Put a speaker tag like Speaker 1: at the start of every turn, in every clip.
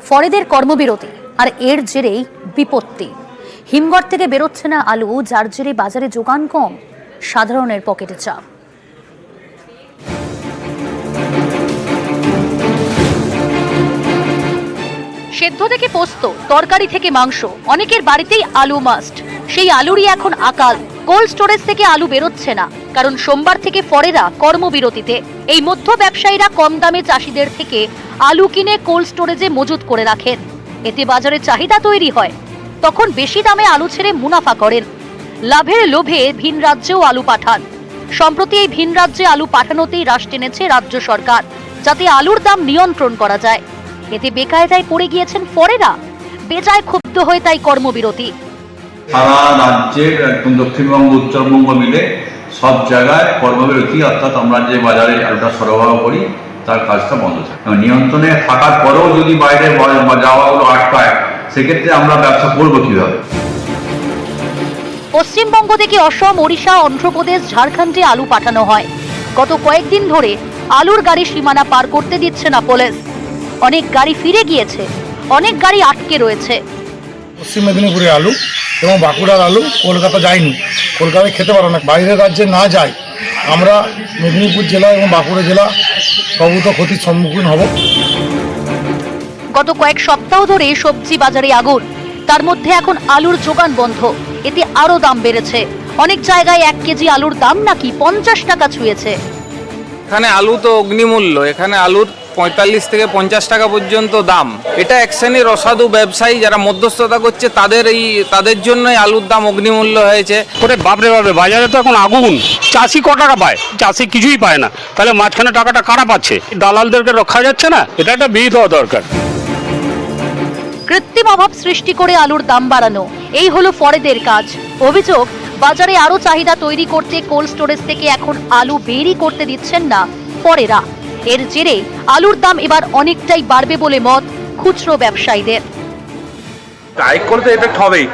Speaker 1: ফরেদের কর্মবিরতি আর এর জেরেই বিপত্তি। হিমঘর থেকে বেরোচ্ছে না আলু, যার জেরে বাজারে যোগান কম, সাধারণের পকেটে চাপ। সেদ্ধ থেকে পোস্ত, তরকারি থেকে মাংস, অনেকের বাড়িতেই আলু মাস্ট। সেই আলুরই এখন আকাল। কোল্ড স্টোরেজ থেকে আলু বেরোচ্ছে না, কারণ সোমবার থেকে ফরেরা কর্মবিরতিতে। এই মধ্য ব্যবসায়ীরা কম দামে চাষিদের থেকে আলু কিনে কোল্ড স্টোরেজে মজুত করে রাখেন। এতে বাজারে চাহিদা তৈরি হয়, তখন বেশি দামে আলু ছেড়ে মুনাফা করেন। লাভের লোভে ভিন রাজ্যেও আলু পাঠান। সম্প্রতি এই ভিন রাজ্যে আলু পাঠানোতেই রাশ টেনেছে রাজ্য সরকার, যাতে আলুর দাম নিয়ন্ত্রণ করা যায়। এতে বেকায়দায় পড়ে গিয়েছেন ফরেরা। বেজায় ক্ষুব্ধ হয়ে তাই কর্মবিরতি।
Speaker 2: সারা রাজ্যের একদম দক্ষিণবঙ্গ উত্তরবঙ্গ মিলে সব জায়গায় কর্মবিরতি, অর্থাৎ আমরা যে বাজারে আলুটা সরবরাহ করি তার কাজটা বন্ধ থাকে। নিয়ন্ত্রণে থাকার পরেও যদি বাইরে যাওয়াগুলো আটকায়, সেক্ষেত্রে আমরা ব্যবসা করবো কিভাবে?
Speaker 1: পশ্চিমবঙ্গ থেকে অসম, ওড়িশা, অন্ধ্রপ্রদেশ, ঝাড়খণ্ডে আলু পাঠানো হয়। গত কয়েকদিন ধরে আলুর গাড়ি সীমানা পার করতে দিচ্ছে না পুলিশ। অনেক গাড়ি ফিরে গিয়েছে, অনেক গাড়ি আটকে রয়েছে।
Speaker 3: পশ্চিম মেদিনীপুরে আলু এবং বাঁকুড়ার আলু কলকাতা যায়নি, কলকাতায় খেতে পারো না, বাইরের রাজ্যে না যায়। আমরা মেদিনীপুর জেলা এবং বাঁকুড়া জেলা প্রভূত ক্ষতির সম্মুখীন হব।
Speaker 1: গত কয়েক সপ্তাহ ধরে সবজি বাজারে আগুন, তার মধ্যে এখন আলুর যোগান বন্ধ। এতে আরো দাম বেড়েছে। অনেক জায়গায় 1 কেজি আলুর দাম নাকি 50 টাকা ছুঁয়েছে।
Speaker 4: এখানে আলু তো অগ্নিমূল্য, এখানে আলুর 45 থেকে 50 টাকা পর্যন্ত দাম। এটা এক শ্রেণীর অসাধু ব্যবসায়ী যারা মধ্যস্থতা করছে, তাদের জন্যই আলুর দাম অগ্নিমূল্য হয়েছে।
Speaker 5: ওরে বাপরে বাপরে, বাজারে তো এখন আগুন। চাষি ক টাকা পায়? চাষি কিছুই পায় না। তাহলে মাঝখানে টাকাটা কারা পাচ্ছে? দালালদেরকে রক্ষা যাচ্ছে না। এটা একটা বিহিত হওয়া দরকার।
Speaker 1: কৃত্রিম অভাব সৃষ্টি করে আলুর দাম বাড়ানো, এই হলো ফরেদের কাজ। অভিযোগ, বাজারে আরো চাহিদা তৈরি করতে কোল্ড স্টোরেজ থেকে এখন আলু বেরই করতে দিচ্ছেন না ফরেরা। এর জেরে আলুর দাম এবার অনেকটাই বাড়বে বলে মত খুচরো ব্যবসায়ীদের।
Speaker 6: স্ট্রাইক করতে এফেক্ট হবেই।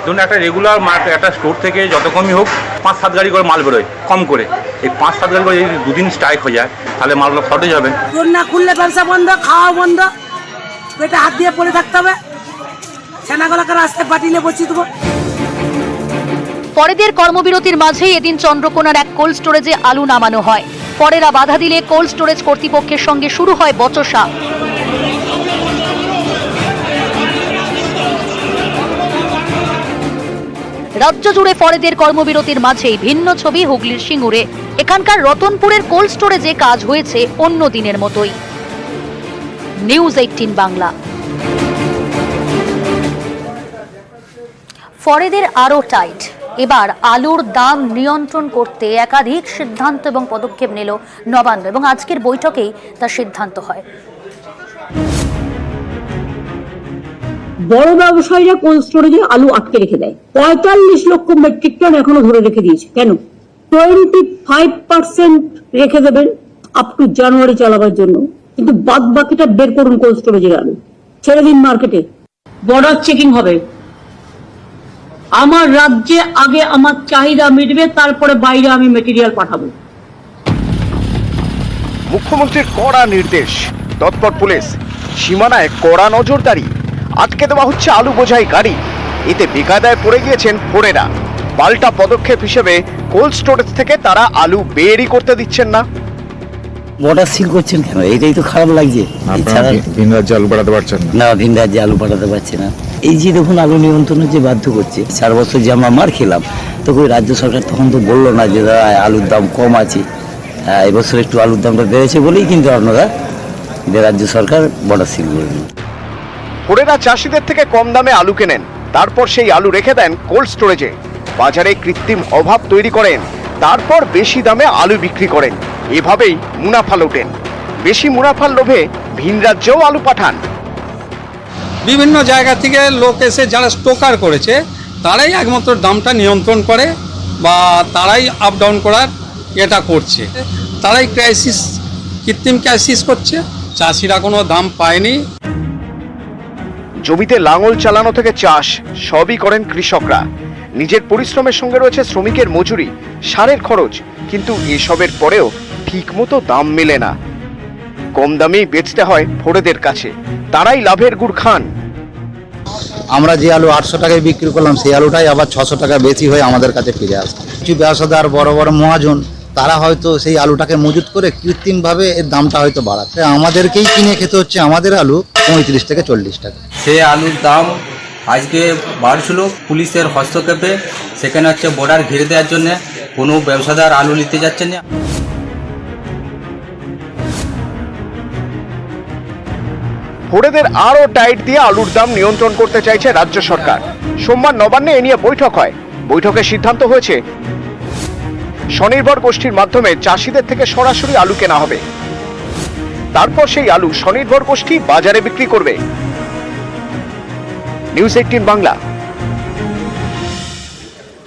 Speaker 6: ধরুন একটা রেগুলার মার্কেট, একটা স্টোর থেকে যত কমই হোক 5-7 গাড়ি করে মাল বেরোয় কম করে। এই 5-7 গাড়ি করে যদি 2 দিন স্ট্রাইক হয়ে যায়, তাহলে মালগুলো শর্টেজ হবে।
Speaker 7: না খুললে ব্যবসা বন্ধ, খাওয়া বন্ধ, পেটে হাত দিয়ে পড়ে থাকতে হবে। সেনাগুলোকে রাস্তায় পাঠিয়ে বসিয়ে দেবো।
Speaker 1: ফরেদের কর্মবিরতির মাঝেই এদিন চন্দ্রকোনার এক কোল্ড স্টোরেজে আলু নামানো হয়। ফরেরা বাধা দিলে কোল্ড স্টোরেজ কর্তৃপক্ষের সঙ্গে শুরু হয় বচসা। রাজ্য জুড়ে ফরেদের কর্মবিরতির মাঝেই ভিন্ন ছবি হুগলির সিঙ্গুরে। এখানকার রতনপুরের কোল্ড স্টোরেজে কাজ হয়েছে অন্য দিনের মতোই। নিউজ 18 বাংলা। ফরেদের আরো টাইট। এবার আলুর দাম নিয়ন্ত্রণ করতে একাধিক সিদ্ধান্ত এবং পদক্ষেপ নিল নবান্ন, এবং আজকের বৈঠকেই তার সিদ্ধান্ত হয়।
Speaker 8: বড় ব্যবসায়ীরা কোল্ড স্টোরেজে আলু আটকে রেখে দেয়। 45 লক্ষ মেট্রিক টন এখনো ধরে রেখে দিয়েছে। কেন? 25% রেখে দেবেন আপ টু জানুয়ারি চালাবার জন্য, কিন্তু বাদ বাকিটা বের করুন কোল্ড স্টোরেজের আলু, ছেড়ে দিন মার্কেটে। বর্ডার চেকিং হবে। আমার রাজ্যে আগে আমার চাহিদা মিটবে, তারপরে বাইরে আমি মেটেরিয়াল পাঠাবো।
Speaker 9: মুখ্যমন্ত্রীর কড়া নির্দেশ, তৎপর পুলিশ, সীমানায় কড়া নজরদারি। আটকে দেওয়া হচ্ছে আলু বোঝাই গাড়ি। এতে বেকায়দায় পড়ে গিয়েছেন ফরেরা। পাল্টা পদক্ষেপ হিসেবে কোল্ড স্টোরেজ থেকে তারা আলু বেরই করতে দিচ্ছেন না।
Speaker 10: বর্ডার সিল করছেন কেন? এটাই তো খারাপ লাগছে।
Speaker 3: ভিন রাজ্যে আলু পাঠাতে পারছেন
Speaker 10: না, ভিন রাজ্যে আলু পাঠাতে পারছে না। এই যে দেখুন আলু নিয়ন্ত্রণের যে বাধ্য করছে। 4 বছর যে আমরা মার খেলাম, তো ওই রাজ্য সরকার তখন তো বললো না যে দাদা আলুর দাম কম আছে। এবছর একটু আলুর দামটা বেড়েছে বলেই কিন্তু আপনারা রাজ্য সরকার বর্ডার সিল করে দিল।
Speaker 9: ফরেরা চাষিদের থেকে কম দামে আলু কেনেন, তারপর সেই আলু রেখে দেন কোল্ড স্টোরেজে। বাজারে কৃত্রিম অভাব তৈরি করেন, তারপর বেশি দামে আলু বিক্রি করেন। এভাবেই মুনাফা লোটেন। বেশি মুনাফার লোভে ভিন রাজ্যেও আলু পাঠান।
Speaker 4: বিভিন্ন জায়গা থেকে লোক এসে যারা স্টোকার করেছে, তারাই একমাত্র দামটা নিয়ন্ত্রণ করে বা তারাই আপ ডাউন করার এটা করছে। তারাই কৃত্রিম ক্রাইসিস করছে। চাষিরা কোনো দাম পায়নি।
Speaker 9: জমিতে লাঙল চালানো থেকে চাষ সবই করেন কৃষকরা। নিজের পরিশ্রমের সঙ্গে রয়েছে শ্রমিকের মজুরি, সারের খরচ, কিন্তু এসবের পরেও ঠিকমতো দাম মেলে না। কম দামেই বেচতে হয় ফোড়েদের কাছে, তারাই লাভের গুড় খান।
Speaker 11: আমরা যে আলু 800 টাকায় বিক্রি করলাম সেই আলুটাই আবার 600 টাকা বেশি হয়ে আমাদের কাছে ফিরে আসে। কিছু ব্যবসাদার বড় বড় মহাজন তারা হয়তো সেই আলুটাকে মজুত করে কৃত্রিমভাবে এর দামটা হয়তো বাড়াচ্ছে, আমাদেরকেই কিনে খেতে হচ্ছে আমাদের আলু 35 থেকে 40 টাকা।
Speaker 12: সেই আলুর দাম আজকে বাড়ছিল পুলিশের হস্তক্ষেপে, সেখানে হচ্ছে বর্ডার ঘিরে দেওয়ার জন্য কোনো ব্যবসাদার আলু নিতে যাচ্ছে না।
Speaker 9: ফোড়েদের আরও টাইট দিয়ে আলুর দাম নিয়ন্ত্রণ করতে চাইছে রাজ্য সরকার। সোমবার নবান্নে এ নিয়ে বৈঠক হয়। বৈঠকে সিদ্ধান্ত হয়েছে স্বনির্ভর গোষ্ঠীর মাধ্যমে চাষিদের থেকে সরাসরি আলু কেনা হবে, তারপর সেই আলু স্বনির্ভর গোষ্ঠী বাজারে বিক্রি করবে। নিউজ 18 বাংলা।